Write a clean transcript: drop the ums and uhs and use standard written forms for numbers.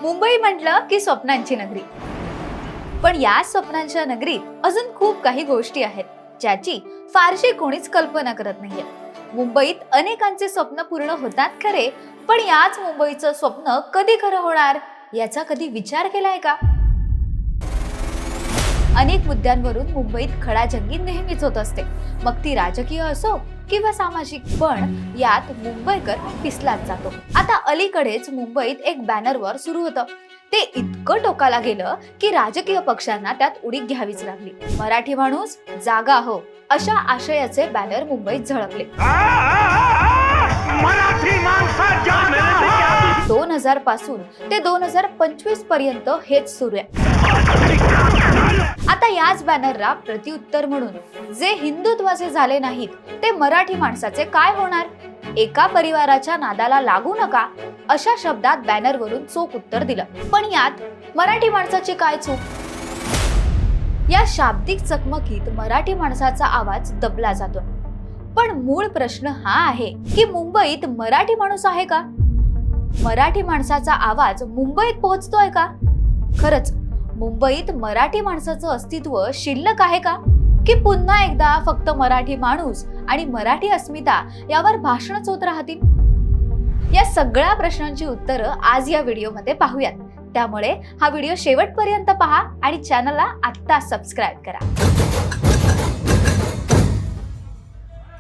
मुंबई म्हटलं की स्वप्नांची नगरी, पण या स्वप्नांच्या नगरीत अजून खूप काही गोष्टी आहेत ज्याची फारशी कोणीच कल्पना करत नाहीये. मुंबईत अनेकांचे स्वप्न पूर्ण होतात खरे, पण याच मुंबईचं स्वप्न कधी खरं होणार याचा कधी विचार केलाय का? अनेक मुद्द्यांवरून मुंबईत खडाजंगी नेहमीच होत असते, मग ती राजकीय असो किंवा सामाजिक, पण यात मुंबईकर पिसलाच जातो. आता अलीकडेच मुंबईत एक बॅनर वॉर सुरू होतं. ते इतकं टोकाला गेलं की राजकीय पक्षांना त्यात उडी घ्यावीच लागली. मराठी माणूस जागा हो अशा आशयाचे बॅनर मुंबईत झळकले. 2000 पासून ते 2025 पर्यंत हेच सुरू आहे. आता याच बॅनरला प्रत्युत्तर म्हणून जे हिंदुत्वाचे झाले नाहीत ते मराठी माणसाचे काय होणार, एका परिवाराच्या नादाला लागू नका अशा शब्दात बॅनरवरून चोख उत्तर दिलं. पण यात मराठी माणसाची काय चूक? या शाब्दिक चकमकीत मराठी माणसाचा आवाज दबला जातो. पण मूळ प्रश्न हा आहे की मुंबईत मराठी माणूस आहे का? मराठी माणसाचा आवाज मुंबईत पोहोचतोय का? खरंच मुंबईत मराठी माणसाचं अस्तित्व शिल्लक आहे का, की पुन्हा एकदा फक्त मराठी माणूस आणि मराठी अस्मिता यावर भाषणच होत राहतील? या सगळ्या प्रश्नांची उत्तरं आज या व्हिडिओमध्ये पाहूयात. त्यामुळे हा व्हिडिओ शेवटपर्यंत पहा आणि चॅनलला आत्ता सबस्क्राईब करा.